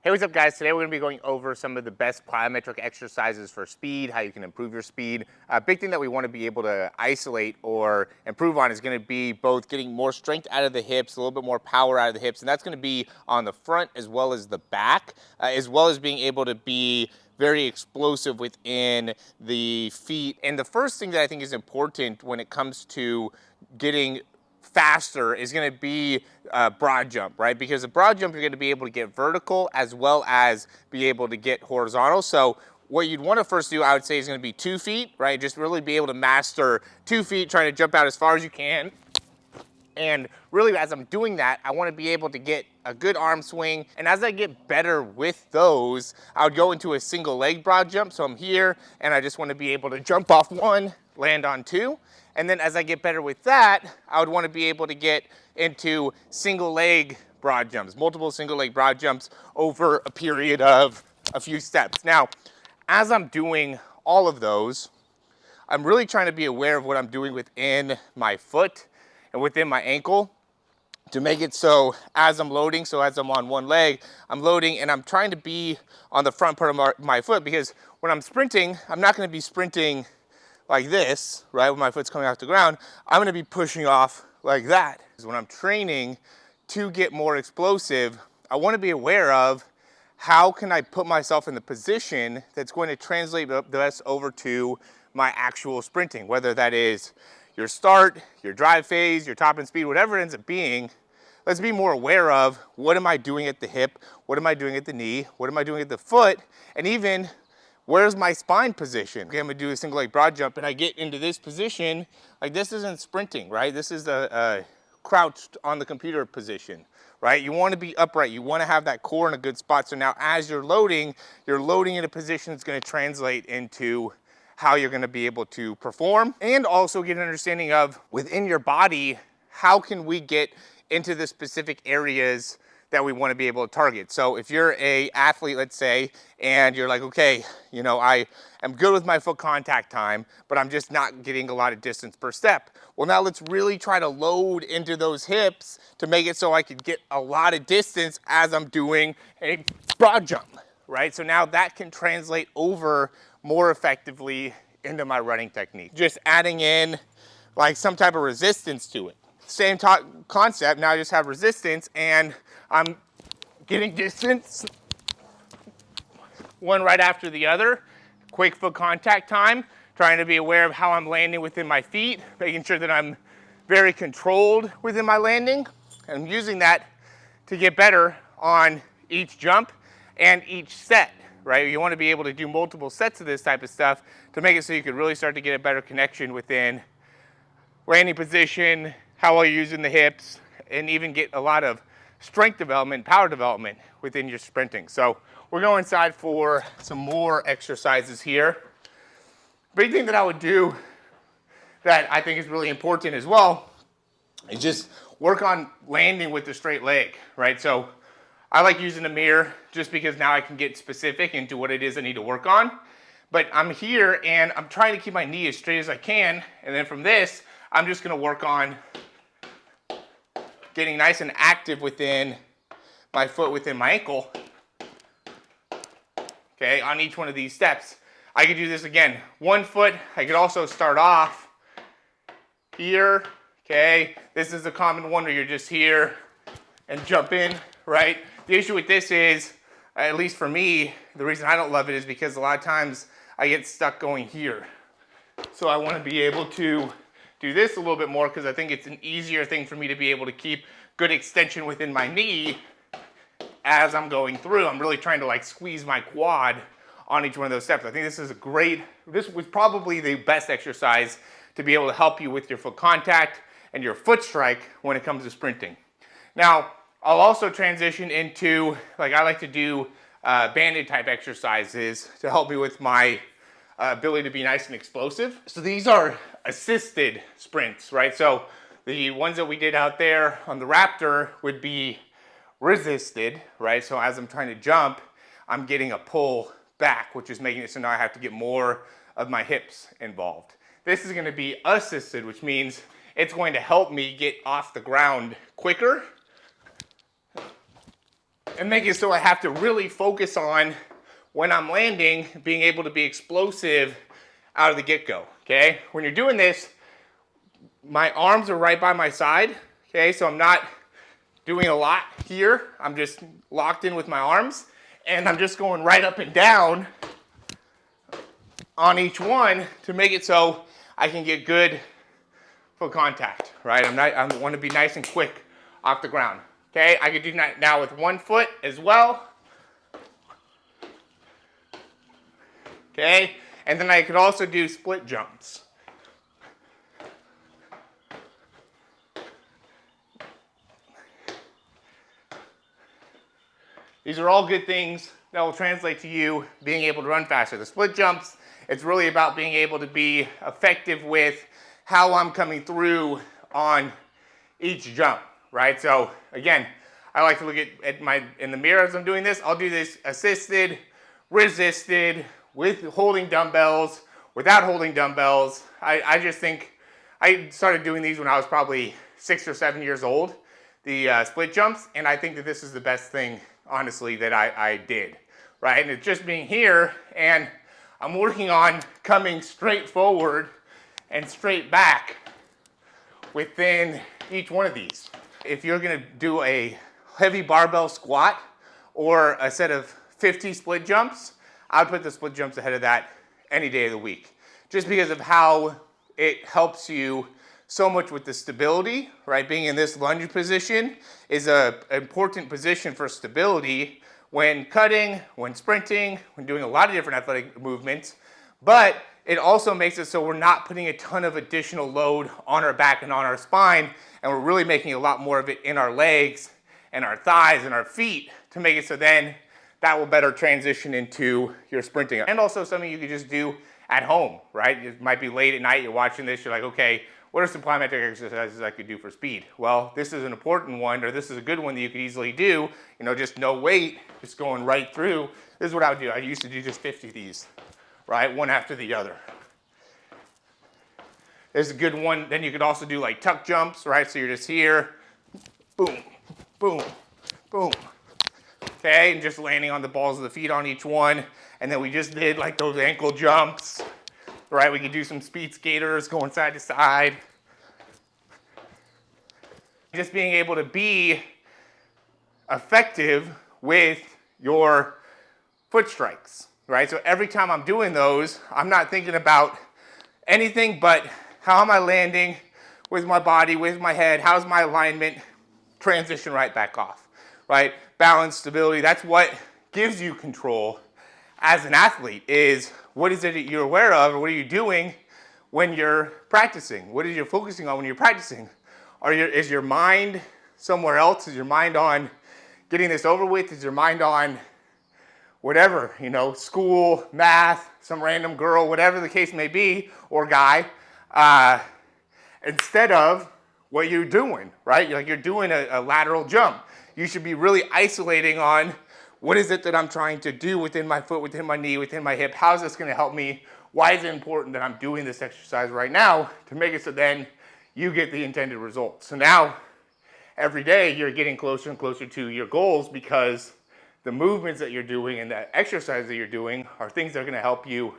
Hey, what's up guys? Today we're going to be going over some of the best plyometric exercises for speed, how you can improve your speed. A big thing that we want to be able to isolate or improve on is going to be both getting more strength out of the hips, a little bit more power out of the hips, and that's going to be on the front as well as the back, as well as being able to be very explosive within the feet. And the first thing that I think is important when it comes to getting faster is going to be a broad jump, right? Because a broad jump, you're going to be able to get vertical as well as be able to get horizontal. So what you'd want to first do, I would say, is going to be 2 feet, right? Just really be able to master 2 feet, trying to jump out as far as you can. And really, as I'm doing that, I want to be able to get a good arm swing. And as I get better with those, I would go into a single leg broad jump. So I'm here, and I just want to be able to jump off 1, land on 2. And then as I get better with that, I would want to be able to get into single leg broad jumps, multiple single leg broad jumps over a period of a few steps. Now, as I'm doing all of those, I'm really trying to be aware of what I'm doing within my foot and within my ankle to make it so as I'm loading, so as I'm on one leg, I'm loading and I'm trying to be on the front part of my foot, because when I'm sprinting, I'm not going to be sprinting like this, right, when my foot's coming off the ground. I'm going to be pushing off like that. When I'm training to get more explosive, I want to be aware of how can I put myself in the position that's going to translate the best over to my actual sprinting, whether that is your start, your drive phase, your top end speed, whatever it ends up being. Let's be more aware of what am I doing at the hip, what am I doing at the knee, what am I doing at the foot, and even where's my spine position? Okay, I'm gonna do a single leg broad jump and I get into this position. Like, this isn't sprinting, right? This is a crouched on the computer position, right? You wanna be upright. You wanna have that core in a good spot. So now as you're loading in a position that's gonna translate into how you're gonna be able to perform, and also get an understanding of within your body, how can we get into the specific areas that we want to be able to target. So if you're a athlete, let's say, and you're like, okay, you know, I am good with my foot contact time, but I'm just not getting a lot of distance per step. Well, now let's really try to load into those hips to make it so I could get a lot of distance as I'm doing a broad jump, right? So now that can translate over more effectively into my running technique. Just adding in like some type of resistance to it. Same concept, now I just have resistance and I'm getting distance, one right after the other. Quick foot contact time, trying to be aware of how I'm landing within my feet, making sure that I'm very controlled within my landing. And I'm using that to get better on each jump and each set, right? You want to be able to do multiple sets of this type of stuff to make it so you can really start to get a better connection within landing position, how well you're using the hips, and even get a lot of strength development, power development within your sprinting. So we're going inside for some more exercises here. Big thing that I would do that I think is really important as well is just work on landing with the straight leg, right? So I like using a mirror just because now I can get specific into what it is I need to work on. But I'm here and I'm trying to keep my knee as straight as I can. And then from this, I'm just gonna work on getting nice and active within my foot, within my ankle, okay, on each one of these steps. I could do this again, one foot. I could also start off here, okay? This is a common one where you're just here and jump in, right? The issue with this is, at least for me, the reason I don't love it is because a lot of times I get stuck going here. So I want to be able to do this a little bit more because I think it's an easier thing for me to be able to keep good extension within my knee as I'm going through. I'm really trying to like squeeze my quad on each one of those steps. I think this is this was probably the best exercise to be able to help you with your foot contact and your foot strike when it comes to sprinting. Now, I'll also transition into, like, I like to do banded type exercises to help me with my ability to be nice and explosive. So these are assisted sprints, right? So the ones that we did out there on the Raptor would be resisted, right? So as I'm trying to jump, I'm getting a pull back, which is making it so now I have to get more of my hips involved. This is gonna be assisted, which means it's going to help me get off the ground quicker and make it so I have to really focus on, when I'm landing, being able to be explosive out of the get-go, okay? When you're doing this, my arms are right by my side, okay? So I'm not doing a lot here. I'm just locked in with my arms, and I'm just going right up and down on each one to make it so I can get good foot contact, right? I want to be nice and quick off the ground, okay? I can do that now with one foot as well, okay? And then I could also do split jumps. These are all good things that will translate to you being able to run faster. The split jumps, it's really about being able to be effective with how I'm coming through on each jump, right? So again, I like to look at in the mirror as I'm doing this. I'll do this assisted, resisted, with holding dumbbells, without holding dumbbells. I just think, I started doing these when I was probably 6 or 7 years old, the split jumps, and I think that this is the best thing, honestly, that I did, right? And it's just being here, and I'm working on coming straight forward and straight back within each one of these. If you're gonna do a heavy barbell squat or a set of 50 split jumps, I would put the split jumps ahead of that any day of the week, just because of how it helps you so much with the stability, right? Being in this lunge position is an important position for stability when cutting, when sprinting, when doing a lot of different athletic movements, but it also makes it so we're not putting a ton of additional load on our back and on our spine, and we're really making a lot more of it in our legs and our thighs and our feet to make it so then that will better transition into your sprinting. And also something you could just do at home, right? It might be late at night, you're watching this, you're like, okay, what are some plyometric exercises I could do for speed? Well, this is an important one, or this is a good one that you could easily do, you know, just no weight, just going right through. This is what I would do. I used to do just 50 of these, right? One after the other. There's a good one. Then you could also do like tuck jumps, right? So you're just here, boom, boom, boom. Okay, and just landing on the balls of the feet on each one. And then we just did like those ankle jumps, right? We could do some speed skaters going side to side. Just being able to be effective with your foot strikes, right? So every time I'm doing those, I'm not thinking about anything but how am I landing with my body, with my head, how's my alignment, transition right back off, right? Balance, stability, that's what gives you control as an athlete, is what is it that you're aware of, or what are you doing when you're practicing? What is you focusing on when you're practicing? Is your mind somewhere else? Is your mind on getting this over with? Is your mind on whatever, you know, school, math, some random girl, whatever the case may be, or guy, instead of what you're doing, right? Like you're doing a lateral jump. You should be really isolating on what is it that I'm trying to do within my foot, within my knee, within my hip? How is this going to help me? Why is it important that I'm doing this exercise right now to make it so then you get the intended results? So now, every day, you're getting closer and closer to your goals because the movements that you're doing and the exercise that you're doing are things that are going to help you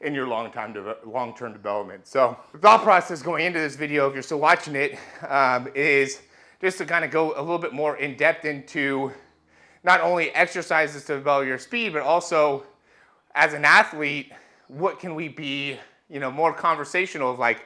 in your long-term development. So the thought process going into this video, if you're still watching it, is just to kind of go a little bit more in depth into not only exercises to develop your speed, but also as an athlete, what can we be, you know, more conversational of, like,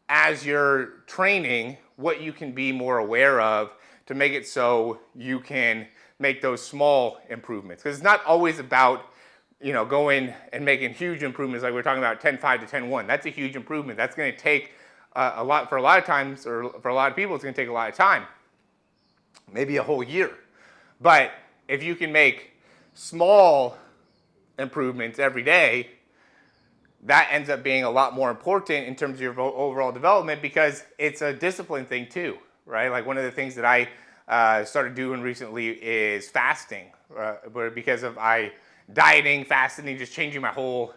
as you're training, what you can be more aware of to make it so you can make those small improvements. Because it's not always about, you know, going and making huge improvements like we're talking about 10.5 to 10.1. That's a huge improvement. That's going to take a lot, for a lot of times, or for a lot of people, it's going to take a lot of time, maybe a whole year. But if you can make small improvements every day, that ends up being a lot more important in terms of your overall development, because it's a discipline thing too, right? Like one of the things that I started doing recently is fasting, but because of dieting, fasting, just changing my whole,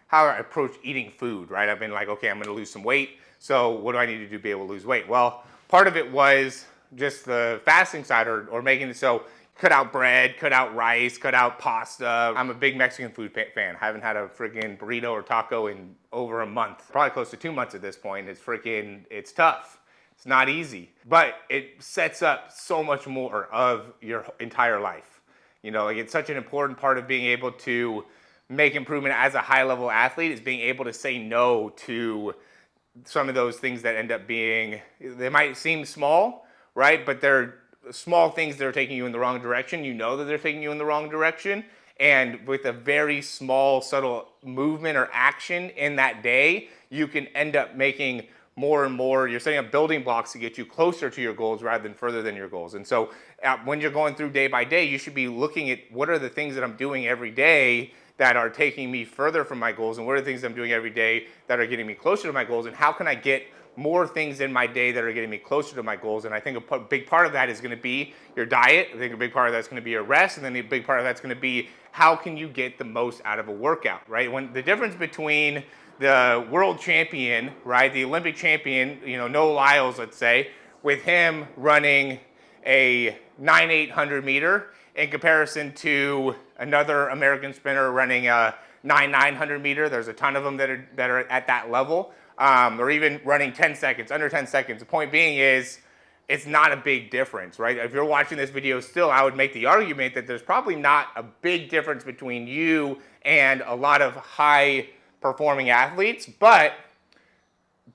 how I approach eating food, right? I've been like, okay, I'm gonna lose some weight, so what do I need to do to be able to lose weight? Well, part of it was just the fasting side, or making it so cut out bread, cut out rice, cut out pasta. I'm a big Mexican food fan. Haven't had a freaking burrito or taco in over a month. Probably close to 2 months at this point. It's tough. It's not easy, but it sets up so much more of your entire life. You know, like it's such an important part of being able to make improvement as a high level athlete is being able to say no to some of those things that end up being, they might seem small, right? But they're small things that are taking you in the wrong direction. You know that they're taking you in the wrong direction. And with a very small, subtle movement or action in that day, you can end up making more and more, you're setting up building blocks to get you closer to your goals rather than further than your goals. And so when you're going through day by day, you should be looking at what are the things that I'm doing every day that are taking me further from my goals, and what are the things I'm doing every day that are getting me closer to my goals, and how can I get more things in my day that are getting me closer to my goals. And I think a big part of that is going to be your diet. I think a big part of that's going to be your rest, and then a big part of that's going to be how can you get the most out of a workout, right? When the difference between the world champion, right, the Olympic champion, you know, Noah Lyles, let's say, with him running a 9,800 meter in comparison to another American sprinter running a 9,900 meter. There's a ton of them that are at that level, or even running 10 seconds, under 10 seconds. The point being is, it's not a big difference, right? If you're watching this video still, I would make the argument that there's probably not a big difference between you and a lot of high performing athletes, but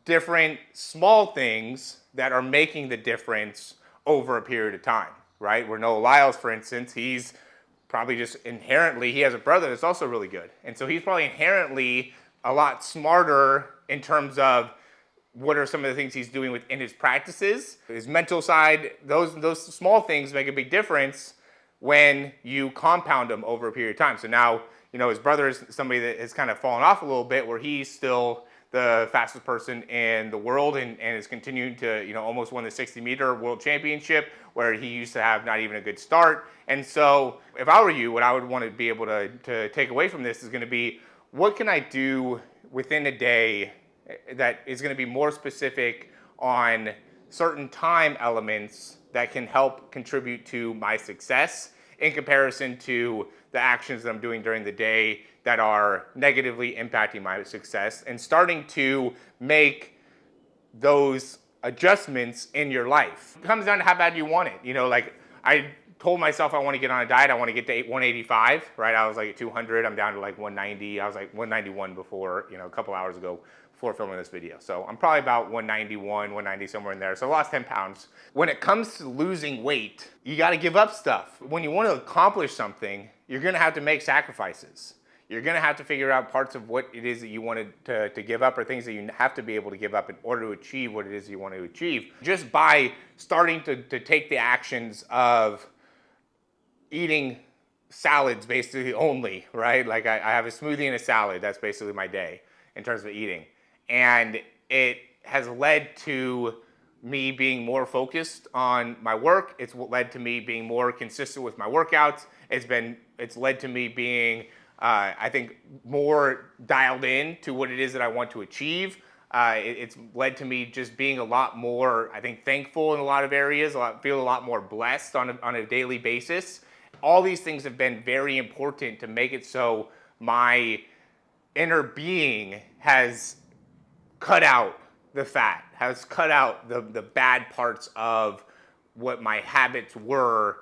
different small things that are making the difference over a period of time, right? Where Noah Lyles, for instance, he's probably just inherently, he has a brother that's also really good. And so he's probably inherently a lot smarter in terms of what are some of the things he's doing within his practices. His mental side, those small things make a big difference when you compound them over a period of time. So now, you know, his brother is somebody that has kind of fallen off a little bit, where he's still the fastest person in the world and is continuing to, you know, almost won the 60-meter world championship, where he used to have not even a good start. And so if I were you, what I would want to be able to take away from this is going to be, what can I do within a day that is going to be more specific on certain time elements that can help contribute to my success in comparison to the actions that I'm doing during the day that are negatively impacting my success, and starting to make those adjustments in your life. It comes down to how bad you want it. You know, like I told myself I want to get on a diet. I want to get to 185, right? I was like at 200. I'm down to like 190. I was like 191 before, you know, a couple hours ago before filming this video. So I'm probably about 191, 190, somewhere in there. So I lost 10 pounds. When it comes to losing weight, you got to give up stuff. When you want to accomplish something, you're going to have to make sacrifices. You're going to have to figure out parts of what it is that you wanted to give up, or things that you have to be able to give up in order to achieve what it is you want to achieve. Just by starting to take the actions of eating salads basically only, right? Like I have a smoothie and a salad. That's basically my day in terms of eating. And it has led to me being more focused on my work. It's led to me being more consistent with my workouts. It's led to me being, I think, more dialed in to what it is that I want to achieve. It's led to me just being a lot more, I think, thankful in a lot of areas. Feel a lot more blessed on a daily basis. All these things have been very important to make it so my inner being has cut out the fat, has cut out the bad parts of what my habits were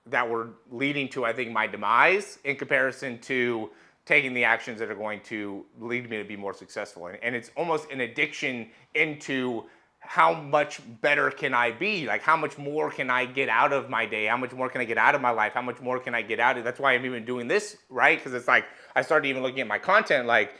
that were leading to, I think, my demise, in comparison to taking the actions that are going to lead me to be more successful. And it's almost an addiction into how much better can I be? Like, how much more can I get out of my day? How much more can I get out of my life? How much more can I get out of? That's why I'm even doing this, right? Because it's like, I started even looking at my content, like,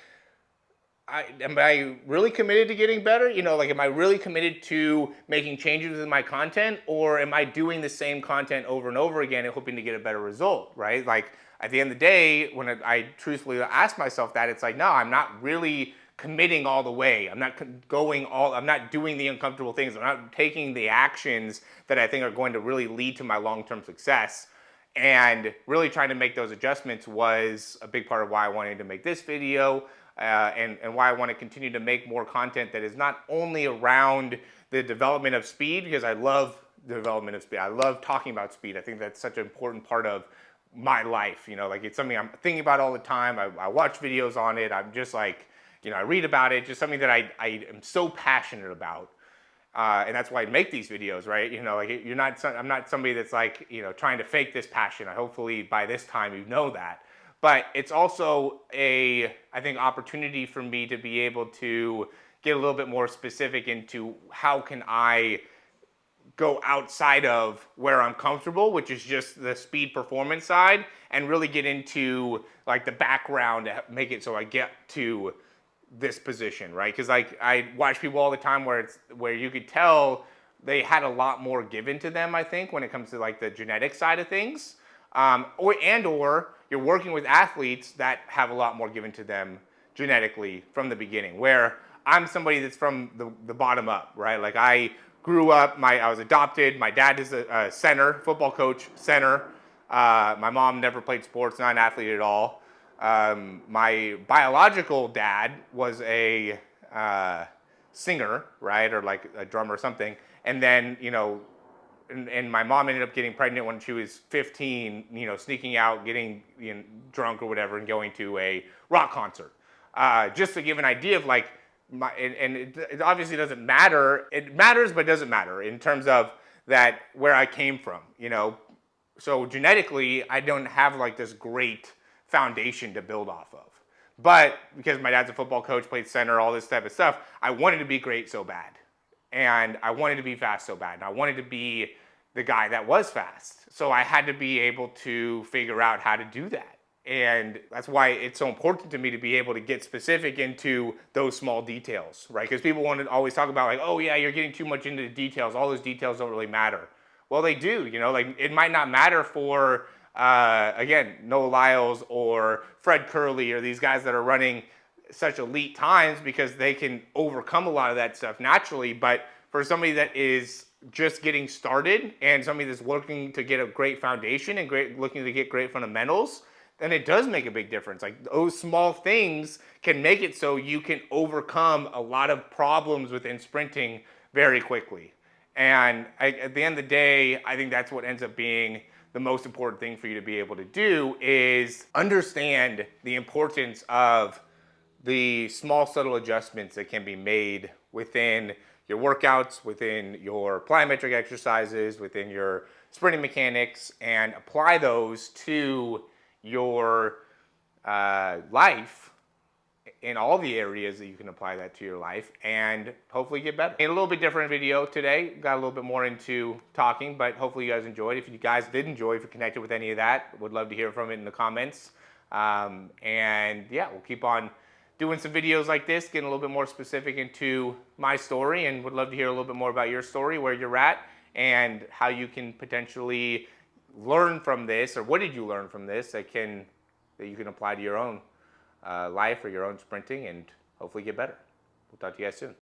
am I really committed to getting better? You know, like, am I really committed to making changes in my content, or am I doing the same content over and over again and hoping to get a better result, right? Like, at the end of the day, when I truthfully ask myself that, it's like, no, I'm not really committing all the way. I'm not I'm not doing the uncomfortable things. I'm not taking the actions that I think are going to really lead to my long-term success. And really trying to make those adjustments was a big part of why I wanted to make this video. And why I want to continue to make more content that is not only around the development of speed, because I love the development of speed. I love talking about speed. I think that's such an important part of my life. You know, like it's something I'm thinking about all the time. I watch videos on it. I'm just like, you know, I read about it. Just something that I am so passionate about. And that's why I make these videos, right? You know, like I'm not somebody that's like, you know, trying to fake this passion. Hopefully by this time you know that. But it's also I think, opportunity for me to be able to get a little bit more specific into how can I go outside of where I'm comfortable, which is just the speed performance side, and really get into like the background to make it so I get to this position, right? Because like I watch people all the time where you could tell they had a lot more given to them, I think, when it comes to like the genetic side of things, or you're working with athletes that have a lot more given to them genetically from the beginning, where I'm somebody that's from the bottom up, right? Like I grew up, I was adopted. My dad is a center, football coach, center. My mom never played sports, not an athlete at all. My biological dad was a singer, right, or like a drummer or something. And then, you know, and my mom ended up getting pregnant when she was 15, you know, sneaking out, getting, you know, drunk or whatever, and going to a rock concert. Just to give an idea of like, it obviously doesn't matter. It matters, but it doesn't matter in terms of that where I came from, you know. So genetically, I don't have like this great foundation to build off of. But because my dad's a football coach, played center, all this type of stuff, I wanted to be great so bad. And I wanted to be fast so bad. And I wanted to be the guy that was fast. So I had to be able to figure out how to do that. And that's why it's so important to me to be able to get specific into those small details, right? Because people want to always talk about like, oh yeah, you're getting too much into the details. All those details don't really matter. Well, they do, you know, like it might not matter for, again, Noah Lyles or Fred Curley or these guys that are running such elite times because they can overcome a lot of that stuff naturally. But for somebody that is just getting started and somebody that's looking to get a great foundation and looking to get great fundamentals, then it does make a big difference. Like those small things can make it so you can overcome a lot of problems within sprinting very quickly. And at the end of the day, I think that's what ends up being the most important thing for you to be able to do is understand the importance of the small subtle adjustments that can be made within your workouts, within your plyometric exercises, within your sprinting mechanics, and apply those to your life in all the areas that you can apply that to your life and hopefully get better. In a little bit different video today, got a little bit more into talking, but hopefully you guys enjoyed. If you guys did enjoy, if you're connected with any of that, would love to hear from it in the comments. And yeah, we'll keep on doing some videos like this, getting a little bit more specific into my story, and would love to hear a little bit more about your story, where you're at, and how you can potentially learn from this, or what did you learn from this that you can apply to your own life or your own sprinting and hopefully get better. We'll talk to you guys soon.